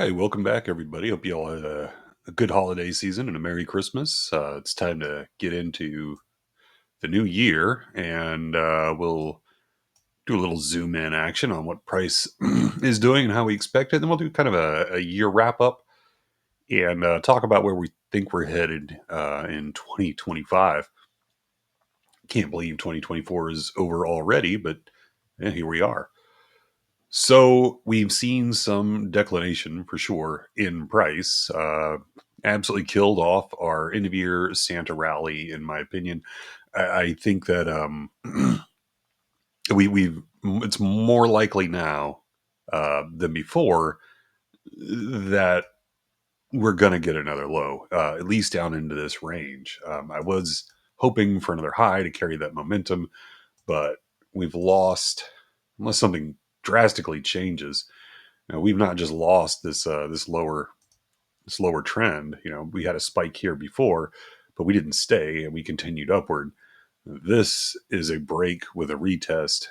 right, welcome back, everybody. Hope you all had a good holiday season and a Merry Christmas. It's time to get into the new year, and we'll do a little zoom in action on what price is doing and how we expect it. Then we'll do kind of a year wrap up and talk about where we think we're headed in 2025. Can't believe 2024 is over already, but here we are. So we've seen some declination for sure in price. Absolutely killed off our end of year Santa rally, in my opinion. I think that we've it's more likely now than before that we're going to get another low, at least down into this range. I was hoping for another high to carry that momentum, but we've lost unless something drastically changes. We've not just lost this lower trend. We had a spike here before, but we didn't stay and we continued upward. This is a break with a retest,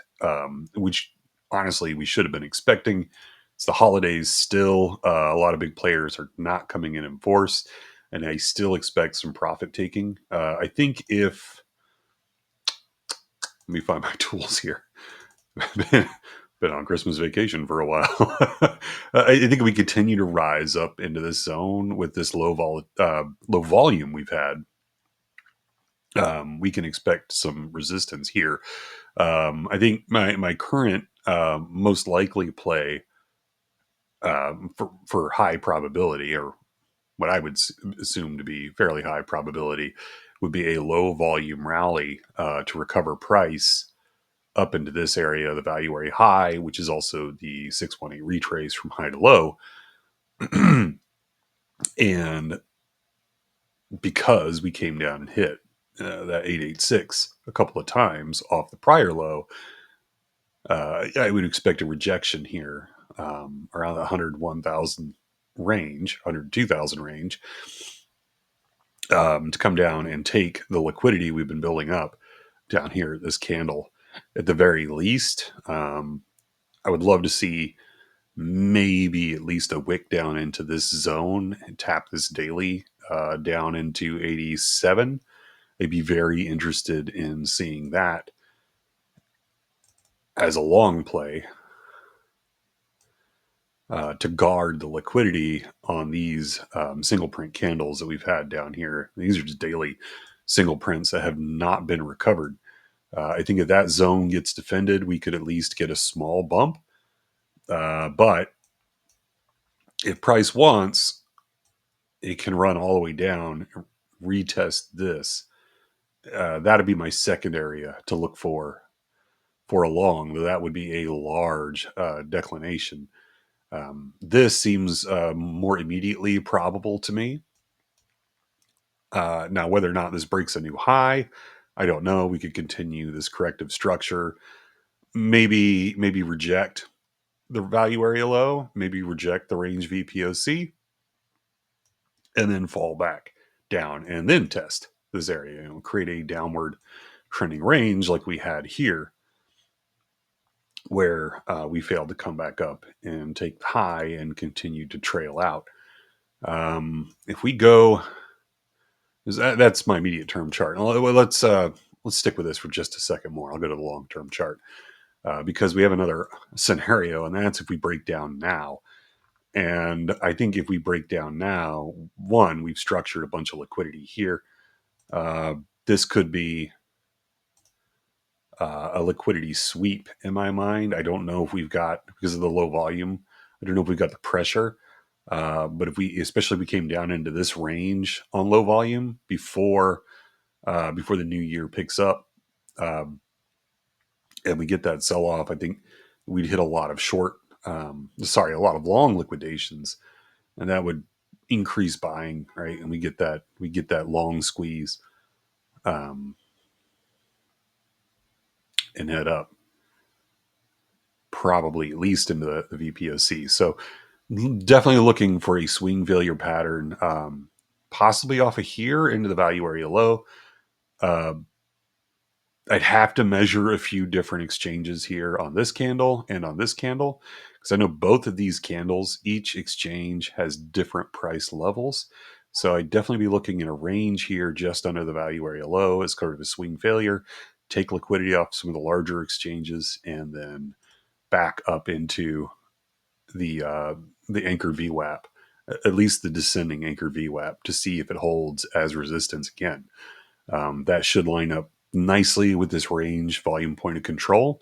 which honestly we should have been expecting. It's the holidays still. A lot of big players are not coming in force, and I still expect some profit taking. I think if let me find my tools here. Been on Christmas vacation for a while. I think we continue to rise up into this zone with this low volume we've had. We can expect some resistance here. I think my current most likely play for high probability, or what I would assume to be fairly high probability, would be a low volume rally to recover price up into this area, the value area high, which is also the 618 retrace from high to low. And because we came down and hit that 886 a couple of times off the prior low, I would expect a rejection here around the 101,000 range, 102,000 range, to come down and take the liquidity we've been building up down here, this candle. At the very least, I would love to see maybe at least a wick down into this zone and tap this daily down into 87. I'd be very interested in seeing that as a long play to guard the liquidity on these single print candles that we've had down here. These are just daily single prints that have not been recovered. I think if that zone gets defended, we could at least get a small bump. But if price wants, it can run all the way down, retest this. That'd be my second area to look for a long. That would be a large declination. This seems more immediately probable to me. Now, whether or not this breaks a new high, I don't know. We could continue this corrective structure. Maybe reject the value area low. Maybe reject the range VPOC, and then fall back down and then test this area. Create a downward trending range like we had here, where we failed to come back up and take the high and continue to trail out. If we go, that's my immediate term chart. Let's stick with this for just a second more. I'll go to the long term chart because we have another scenario, and that's if we break down now. And I think if we break down now, one, we've structured a bunch of liquidity here. This could be a liquidity sweep in my mind. I don't know if we've got, because of the low volume, I don't know if we've got the pressure. But especially if we came down into this range on low volume before the new year picks up, and we get that sell off, I think we'd hit a lot of a lot of long liquidations, and that would increase buying, right? And we get that long squeeze, and head up, probably at least into the VPOC. So definitely looking for a swing failure pattern, possibly off of here into the value area low. I'd have to measure a few different exchanges here on this candle and on this candle, because I know both of these candles, each exchange has different price levels. So I'd definitely be looking in a range here just under the value area low as kind of a swing failure, take liquidity off some of the larger exchanges, and then back up into the anchor VWAP, at least the descending anchor VWAP, to see if it holds as resistance again. That should line up nicely with this range volume point of control.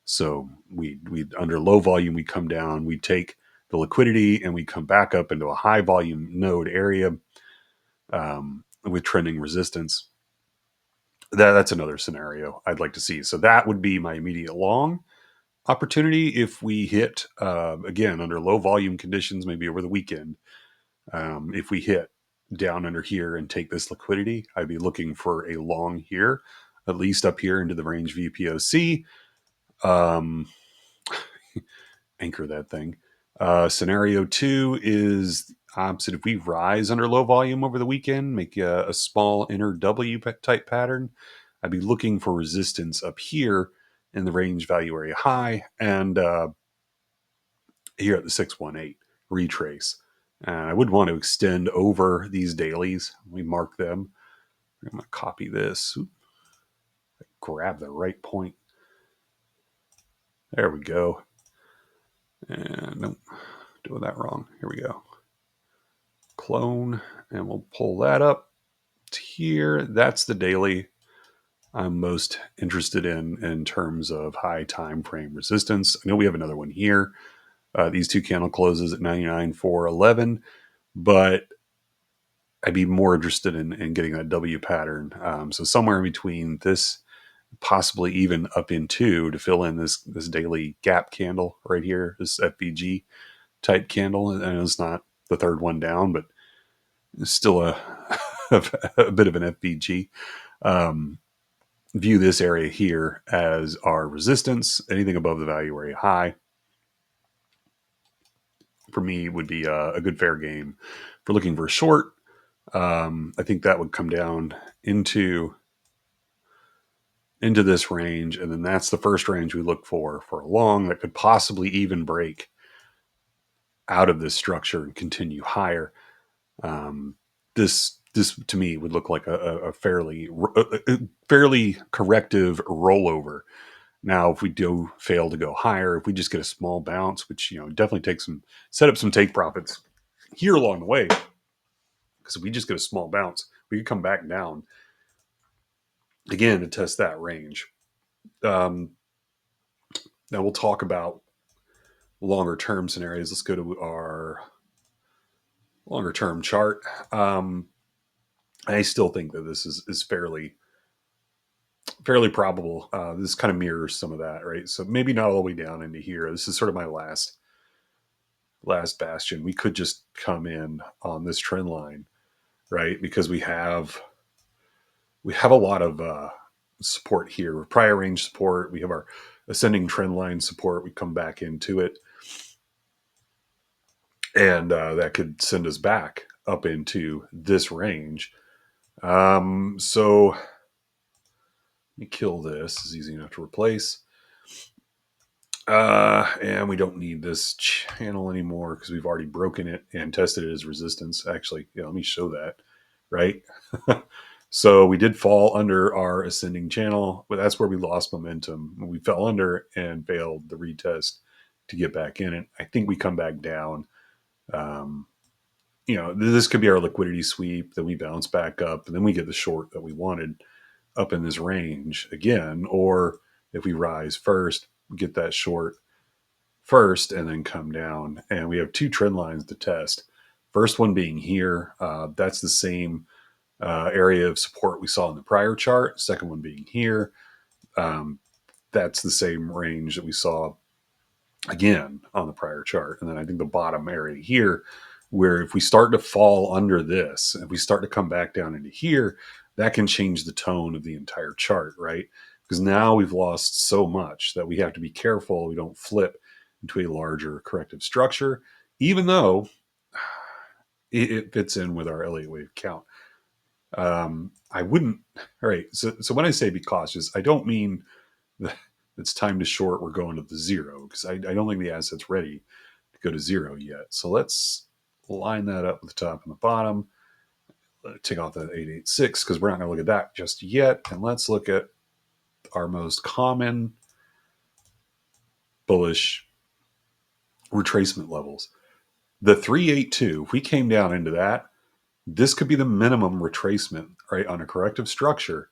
So we under low volume, we come down, we take the liquidity, and we come back up into a high volume node area with trending resistance. That's another scenario I'd like to see. So that would be my immediate long opportunity if we hit again under low volume conditions, maybe over the weekend. If we hit down under here and take this liquidity, I'd be looking for a long here, at least up here into the range VPOC. Um, Anchor that thing. Scenario 2 is opposite. If we rise under low volume over the weekend, make a small inner W type pattern, I'd be looking for resistance up here in the range value area high and here at the 618 retrace. And I would want to extend over these dailies. We mark them. I'm going to copy this. Grab the right point. There we go. And nope, doing that wrong. Here we go. Clone, and we'll pull that up to here. That's the daily I'm most interested in terms of high time frame resistance. I know we have another one here. These two candle closes at 99,411, but I'd be more interested in getting that W pattern. So somewhere in between this, possibly even up into to fill in this daily gap candle right here, this FBG type candle. And it's not the third one down, but it's still a bit of an FBG. View this area here as our resistance. Anything above the value area high for me would be a good fair game. For looking for a short, I think that would come down into this range, and then that's the first range we look for a long that could possibly even break out of this structure and continue higher. This to me would look like a fairly corrective rollover. Now, if we do fail to go higher, if we just get a small bounce, which definitely set up some take profits here along the way, because if we just get a small bounce, we could come back down again to test that range. Now we'll talk about longer term scenarios. Let's go to our longer term chart. I still think that this is fairly probable. This kind of mirrors some of that, right? So maybe not all the way down into here. This is sort of my last bastion. We could just come in on this trend line, right? Because we have a lot of support here, prior range support. We have our ascending trend line support. We come back into it, and that could send us back up into this range. So let me kill this. It's easy enough to replace. And we don't need this channel anymore because we've already broken it and tested it as resistance. Actually, let me show that, right? So we did fall under our ascending channel, but that's where we lost momentum. We fell under and failed the retest to get back in it. I think we come back down. This could be our liquidity sweep. Then we bounce back up, and then we get the short that we wanted up in this range again. Or if we rise first, we get that short first and then come down. And we have two trend lines to test. First one being here. That's the same area of support we saw in the prior chart. Second one being here. That's the same range that we saw again on the prior chart. And then I think the bottom area here, where if we start to fall under this, if we start to come back down into here, that can change the tone of the entire chart, right? Because now we've lost so much that we have to be careful we don't flip into a larger corrective structure, even though it fits in with our Elliott wave count. I wouldn't. All right. So when I say be cautious, I don't mean it's time to short, we're going to the zero because I don't think the asset's ready to go to zero yet. So let's line that up with the top and the bottom. Take off that 886 because we're not going to look at that just yet. And let's look at our most common bullish retracement levels. The 382, if we came down into that, this could be the minimum retracement, right, on a corrective structure.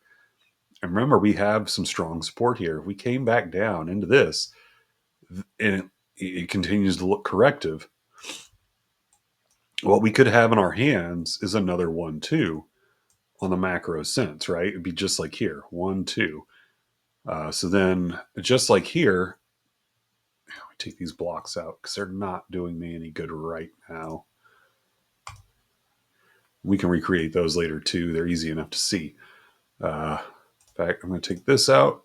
And remember, we have some strong support here. If we came back down into this and it continues to look corrective, what we could have in our hands is another 1-2 on the macro sense, right? It'd be just like here, 1-2. So then, just like here, we take these blocks out because they're not doing me any good right now. We can recreate those later too. They're easy enough to see. In fact, I'm going to take this out.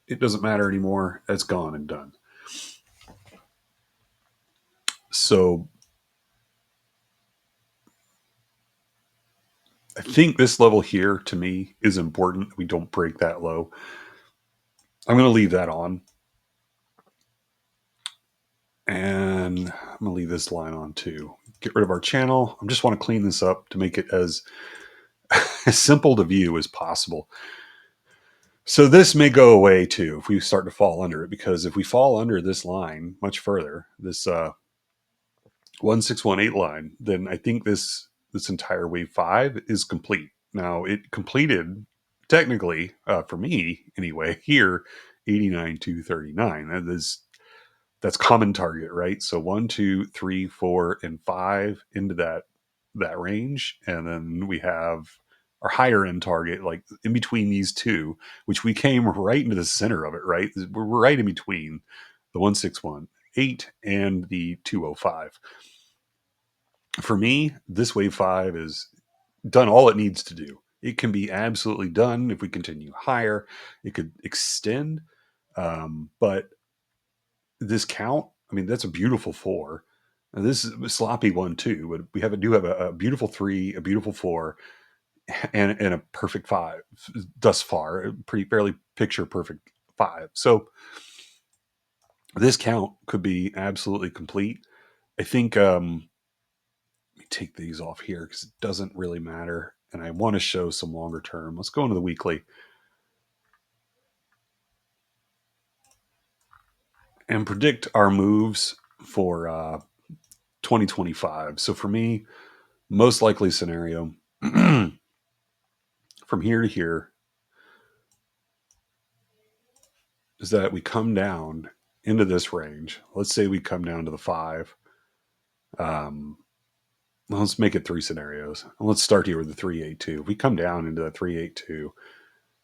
It doesn't matter anymore. It's gone and done. So I think this level here to me is important. We don't break that low. I'm going to leave that on. And I'm going to leave this line on too. Get rid of our channel. I just want to clean this up to make it as simple to view as possible. So this may go away too if we start to fall under it, because if we fall under this line much further, this 1618 line, then I think this entire wave 5 is complete. Now it completed technically for me anyway here 89,239. That's common target, right? So 1, 2, 3, 4, and 5 into that range, and then we have our higher end target like in between these two, which we came right into the center of it, right? We're right in between the 1618 and the 205. For me, this wave 5 is done all it needs to do. It can be absolutely done if we continue higher. It could extend, but this count, I mean, that's a beautiful 4. And this is a sloppy 1 too, but we do have a beautiful 3, a beautiful 4, and a perfect 5 thus far. A pretty fairly picture perfect 5. So this count could be absolutely complete. I think let me take these off here because it doesn't really matter. And I want to show some longer term. Let's go into the weekly and predict our moves for 2025. So for me, most likely scenario from here to here is that we come down into this range. Let's say we come down to the 5. Um, let's make it 3 scenarios. Let's start here with the 382. If we come down into the 382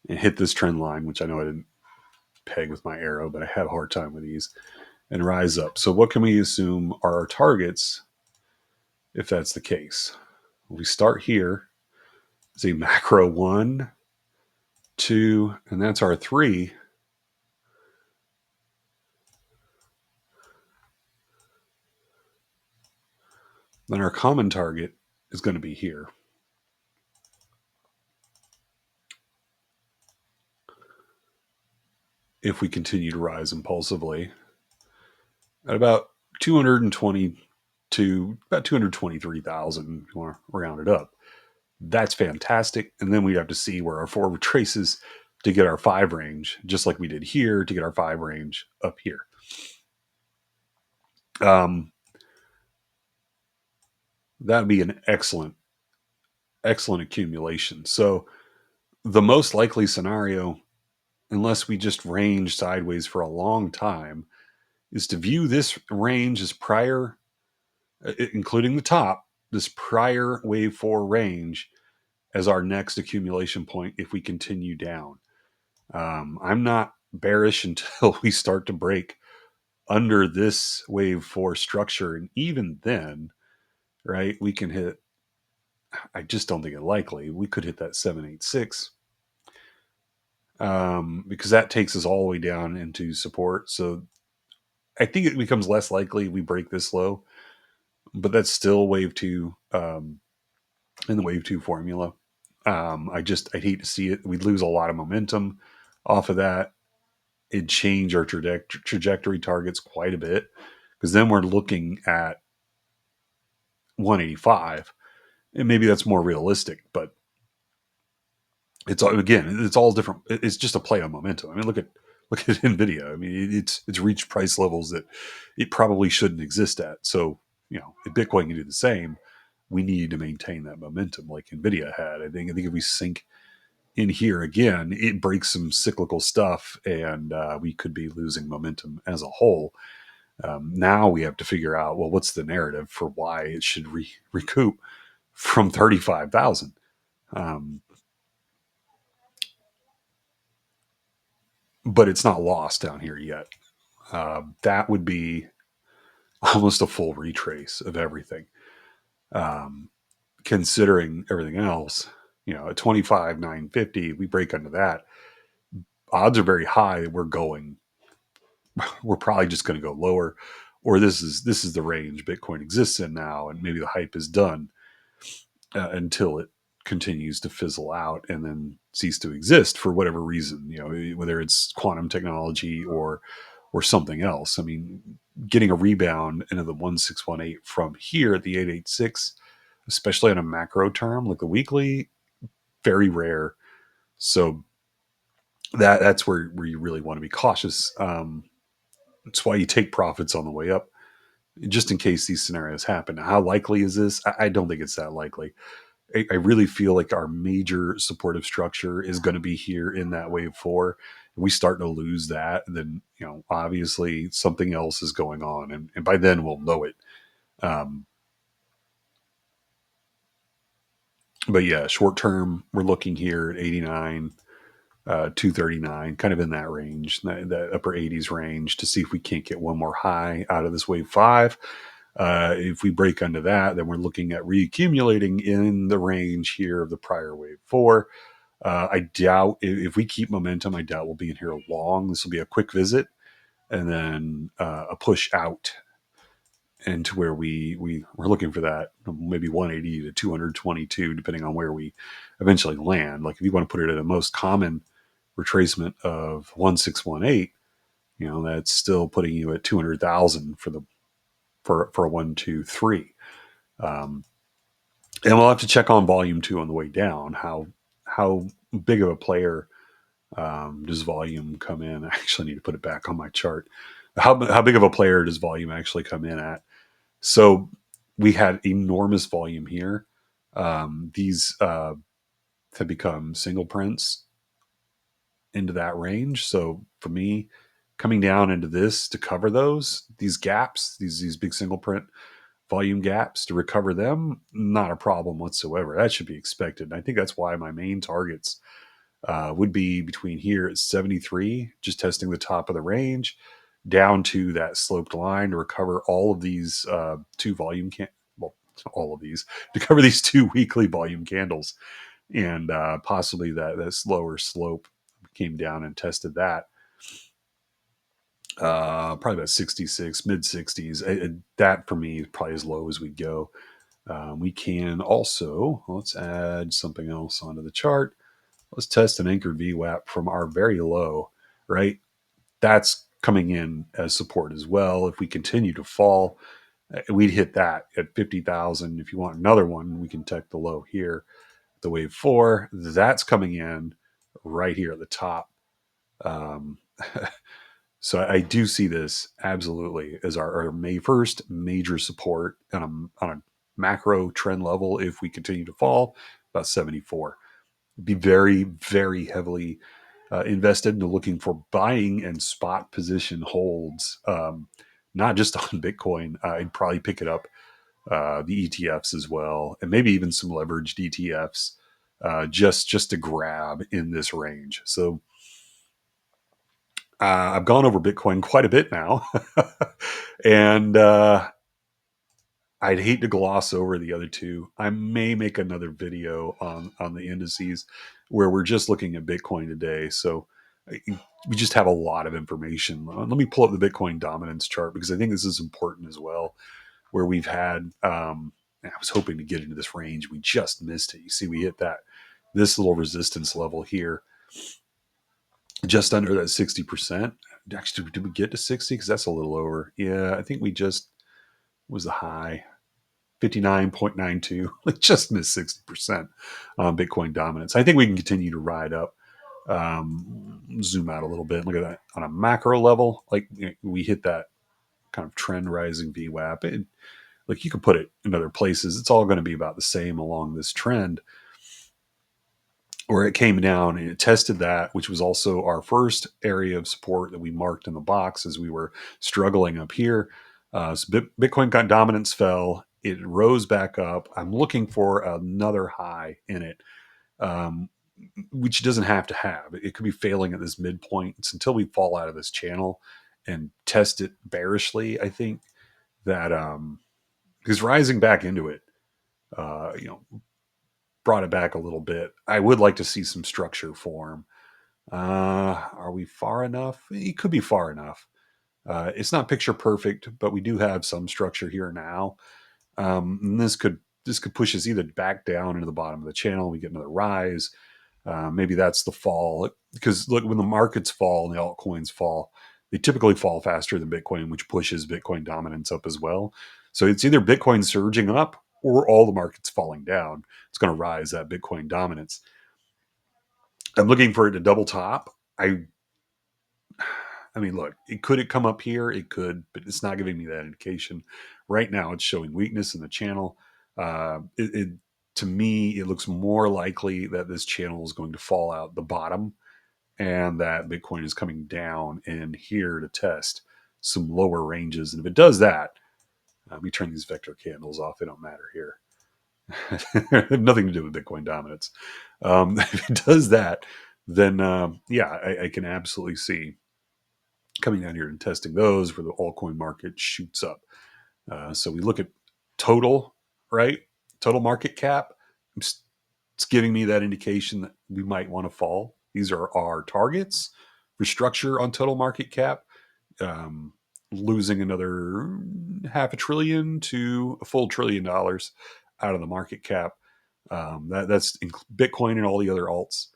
and hit this trend line, which I know I didn't peg with my arrow, but I have a hard time with these, and rise up. So what can we assume are our targets if that's the case? We start here. It's a macro 1, 2, and that's our 3. Then our common target is going to be here. If we continue to rise impulsively at about 220 to about 223,000, if you want to round it up. That's fantastic. And then we have to see where our 4 retraces to get our 5 range, just like we did here to get our 5 range up here. That'd be an excellent accumulation. So the most likely scenario, unless we just range sideways for a long time, is to view this range as prior, including the top, this prior wave 4 range as our next accumulation point if we continue down. I'm not bearish until we start to break under this wave 4 structure. And even then, right, we can hit, I just don't think it likely. We could hit that 786 because that takes us all the way down into support. So I think it becomes less likely we break this low, but that's still wave 2 in the wave 2 formula. I'd hate to see it. We'd lose a lot of momentum off of that. and change our trajectory targets quite a bit, because then we're looking at 185, and maybe that's more realistic. But it's all, again, it's all different. It's just a play on momentum. I mean, look at Nvidia. I mean, it's reached price levels that it probably shouldn't exist at. So if Bitcoin can do the same, we need to maintain that momentum like Nvidia had. I think if we sink in here again, it breaks some cyclical stuff, and we could be losing momentum as a whole. Now we have to figure out, well, what's the narrative for why it should recoup from 35,000. Um, but it's not lost down here yet. That would be almost a full retrace of everything. Um, Considering everything else, at 25,950, we break under that. Odds are very high that we're probably just going to go lower, or this is the range Bitcoin exists in now, and maybe the hype is done until it continues to fizzle out and then cease to exist for whatever reason. Whether it's quantum technology or something else. I mean, getting a rebound into the 1618 from here at the 886, especially on a macro term like the weekly, very rare. So that's where you really want to be cautious. That's why you take profits on the way up, just in case these scenarios happen. Now, how likely is this? I don't think it's that likely. I really feel like our major supportive structure is going to be here in that wave four. If we start to lose that, then obviously something else is going on, and by then we'll know it. Um, but yeah, short term, we're looking here at 89, 239, kind of in that range, that upper 80s range, to see if we can't get one more high out of this wave five. If we break under that, then we're looking at reaccumulating in the range here of the prior wave four. I doubt, if we keep momentum, I doubt we'll be in here long. This will be a quick visit, and then a push out into where we're looking for that, maybe 180 to 222, depending on where we eventually land. Like if you want to put it at a most common retracement of 1618, that's still putting you at 200,000 for a 123. Um, and we'll have to check on volume two on the way down. How big of a player does volume come in? I actually need to put it back on my chart. How big of a player does volume actually come in at? So we had enormous volume here. These have become single prints into that range. So for me, coming down into this to cover these gaps, these big single print volume gaps, to recover them, not a problem whatsoever. That should be expected. And I think that's why my main targets would be between here at 73, just testing the top of the range, down to that sloped line to recover all of these two volume well, all of these, to cover these two weekly volume candles, and possibly that slower slope came down and tested that. Probably about 66, mid 60s. That for me is probably as low as we go. We can also, let's add something else onto the chart. Let's test an anchored VWAP from our very low, right? That's coming in as support as well. If we continue to fall, we'd hit that at 50,000. If you want another one, we can check the low here, the wave four. That's coming in right here at the top. Um, so I do see this absolutely as our May 1st major support on a macro trend level. If we continue to fall, about 74. Be very, very heavily invested into looking for buying and spot position holds, not just on Bitcoin. I'd probably pick it up, the ETFs as well, and maybe even some leveraged ETFs, just to grab in this range. So I've gone over Bitcoin quite a bit now, and I'd hate to gloss over the other two. I may make another video on the indices where we're just looking at Bitcoin today. So we just have a lot of information. Let me pull up the Bitcoin dominance chart, because I think this is important as well. Where we've had, I was hoping to get into this range, we just missed it. You see, we hit this little resistance level here just under that 60%. Actually, did we get to 60? Because that's a little over. Yeah, I think we just was the high 59.92. Like just missed 60% on Bitcoin dominance. I think we can continue to ride up. Zoom out a little bit. Look at that on a macro level. Like we hit that kind of trend rising VWAP. Like you could put it in other places. It's all going to be about the same along this trend where it came down and it tested that, which was also our first area of support that we marked in the box as we were struggling up here. So Bitcoin dominance fell. It rose back up. I'm looking for another high in it, um, which it doesn't have to have. It could be failing at this midpoint. It's until we fall out of this channel and test it bearishly. I think that because rising back into it, you know, brought it back a little bit. I would like to see some structure form. Are we far enough? It could be far enough. It's not picture perfect, but we do have some structure here now. And this could push us either back down into the bottom of the channel. We get another rise. Maybe that's the fall. Because look, when the markets fall and the altcoins fall, they typically fall faster than Bitcoin, which pushes Bitcoin dominance up as well. So it's either Bitcoin surging up or all the markets falling down. It's going to rise that Bitcoin dominance. I'm looking for it to double top. I mean, look, could it come up here? It could, but it's not giving me that indication. Right now, it's showing weakness in the channel. To me, it looks more likely that this channel is going to fall out the bottom and that Bitcoin is coming down in here to test some lower ranges. And if it does that, let me turn these vector candles off. They don't matter here. They have nothing to do with Bitcoin dominance. If it does that, then yeah, I can absolutely see coming down here and testing those where the altcoin market shoots up. So we look at total, right? Total market cap. It's giving me that indication that we might want to fall. These are our targets for structure on total market cap. Um, Losing another half a trillion to a full $1 trillion out of the market cap. That's Bitcoin and all the other alts.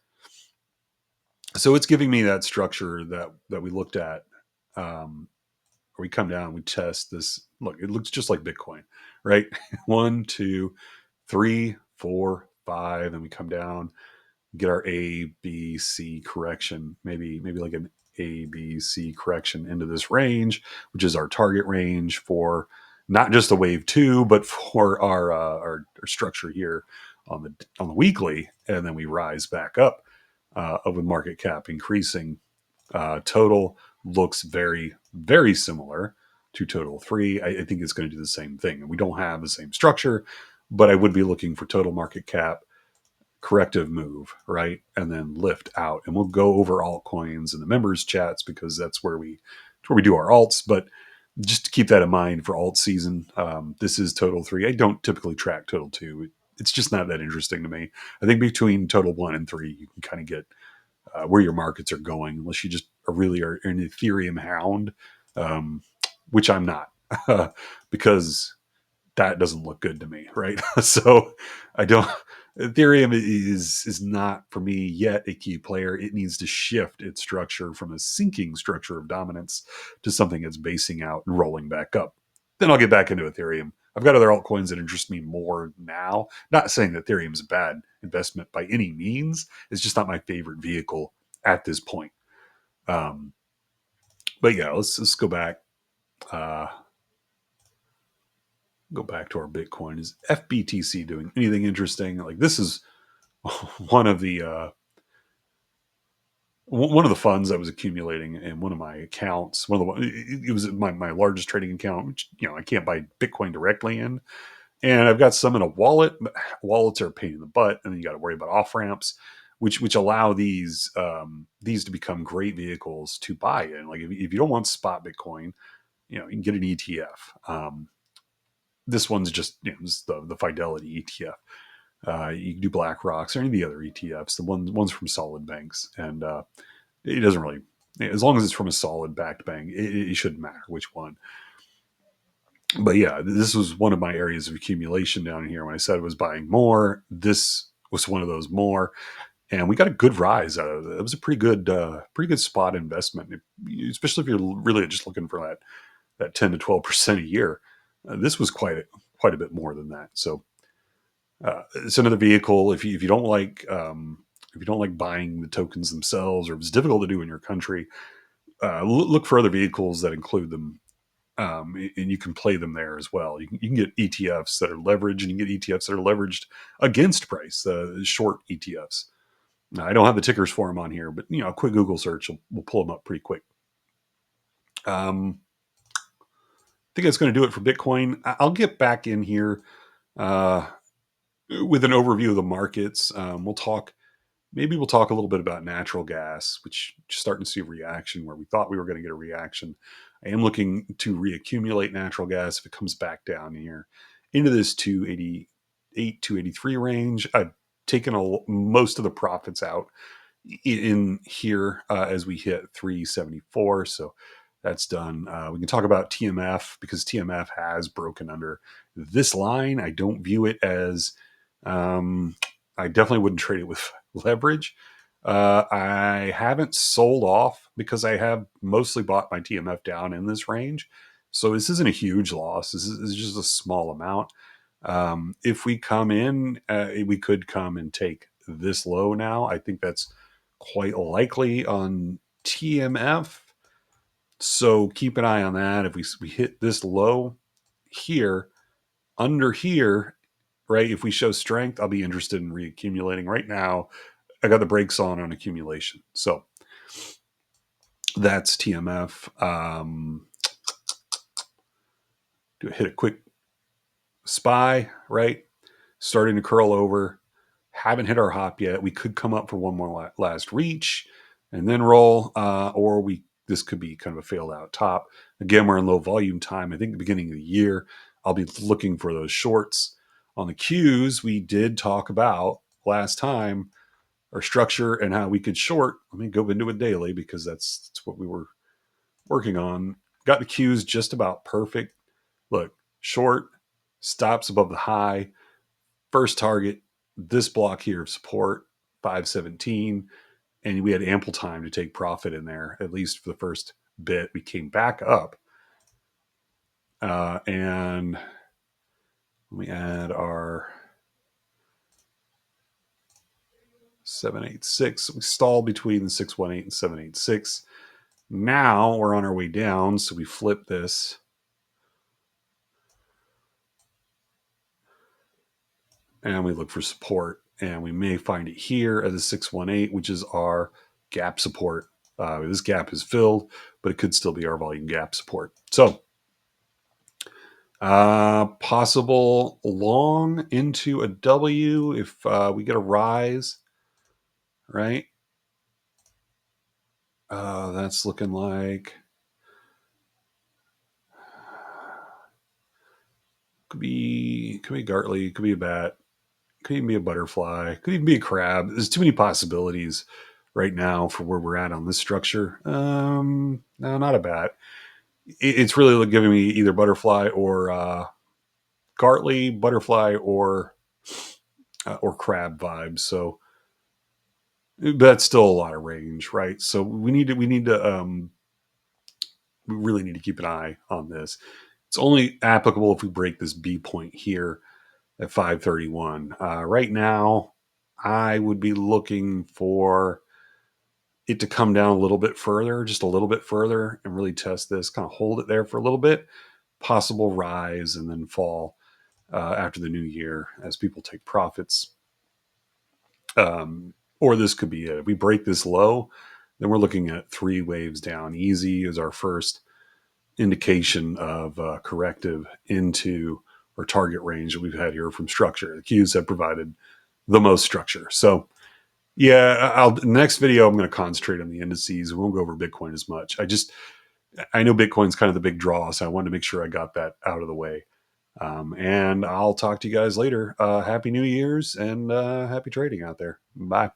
So it's giving me that structure that we looked at. Where we come down, we test this. Look, it looks just like Bitcoin, right? 1, 2, 3, 4, 5, and we come down, get our A, B, C correction, maybe like an A, B, C correction into this range, which is our target range for not just the wave 2, but for our structure here on the weekly, and then we rise back up with market cap increasing. Total looks very, very similar to Total 3. I think it's going to do the same thing. And we don't have the same structure, but I would be looking for total market cap, corrective move, right? And then lift out. And we'll go over altcoins in the members chats because that's where we do our alts. But just to keep that in mind for alt season, this is Total 3. I don't typically track Total 2. It's just not that interesting to me. I think between Total 1 and 3, you can kind of get where your markets are going, unless you just really are an Ethereum hound, um, which I'm not, because that doesn't look good to me, right? So I don't. Ethereum is not for me yet a key player. It needs to shift its structure from a sinking structure of dominance to something that's basing out and rolling back up. Then I'll get back into Ethereum. I've got other altcoins that interest me more now. Not saying that Ethereum is a bad investment by any means. It's just not my favorite vehicle at this point. Um, but yeah, let's go back. Uh, go back to our Bitcoin. Is FBTC doing anything interesting? Like this is one of the funds I was accumulating in one of my accounts. It was my largest trading account, which I can't buy Bitcoin directly in, and I've got some in a wallet. Wallets are a pain in the butt, and then you got to worry about off ramps, which allow these to become great vehicles to buy in. Like if you don't want spot Bitcoin, you can get an ETF. This one's just the Fidelity ETF. You can do BlackRock's or any of the other ETFs. The ones from solid banks, and it doesn't really, as long as it's from a solid backed bank, it shouldn't matter which one. But yeah, this was one of my areas of accumulation down here. When I said I was buying more, this was one of those more. and we got a good rise out of it. It was a pretty good spot investment, especially if you're really just looking for that 10 to 12% a year. This was quite a bit more than that. So it's another vehicle. If you don't like if you don't like buying the tokens themselves, or if it's difficult to do in your country, look for other vehicles that include them, and you can play them there as well. You can get ETFs that are leveraged, and you can get ETFs that are leveraged against price, short ETFs. Now, I don't have the tickers for them on here, but a quick Google search will pull them up pretty quick. I think that's going to do it for Bitcoin. I'll get back in here uh, with an overview of the markets. Maybe we'll talk a little bit about natural gas, which is starting to see a reaction where we thought we were going to get a reaction. I am looking to reaccumulate natural gas if it comes back down here into this 288, 283 range. I've taken most of the profits out in here as we hit 374. So that's done. We can talk about TMF because TMF has broken under this line. I don't view it as, I definitely wouldn't trade it with leverage. I haven't sold off because I have mostly bought my TMF down in this range. So this isn't a huge loss. This is just a small amount. If we come in, we could come and take this low now. I think that's quite likely on TMF. So keep an eye on that. If we hit this low here, under here, right? If we show strength, I'll be interested in reaccumulating. Right now, I got the brakes on accumulation. So that's TMF. Do hit a quick SPY, right? Starting to curl over. Haven't hit our hop yet. We could come up for one more last reach and then roll, or this could be kind of a failed out top. Again, we're in low volume time. I think the beginning of the year, I'll be looking for those shorts. On the Qs, we did talk about last time our structure and how we could short. Let me go into it daily because that's what we were working on. Got the Qs just about perfect. Look, short, stops above the high. First target, this block here of support, 517. And we had ample time to take profit in there, at least for the first bit. We came back up. And let me add our 786. We stalled between the 618 and 786. Now we're on our way down, so we flip this. And we look for support. And we may find it here at the 618, which is our gap support. This gap is filled, but it could still be our volume gap support. So possible long into a W if we get a rise, right? That's looking like could be Gartley, could be a bat, could even be a butterfly, could even be a crab. There's too many possibilities right now for where we're at on this structure. No, not a bat. It's really giving me either butterfly or Gartley, butterfly, or crab vibes. So that's still a lot of range, right? So we really need to keep an eye on this. It's only applicable if we break this B point here at 531. Right now, I would be looking for it to come down a little bit further, just a little bit further, and really test this, kind of hold it there for a little bit, possible rise and then fall after the new year as people take profits. Or this could be it. If we break this low, then we're looking at 3 waves down. Easy is our first indication of corrective into our target range that we've had here from structure. The Qs have provided the most structure. So yeah, next video, I'm going to concentrate on the indices. We won't go over Bitcoin as much. I know Bitcoin's kind of the big draw, so I wanted to make sure I got that out of the way. And I'll talk to you guys later. Happy New Year's and happy trading out there. Bye.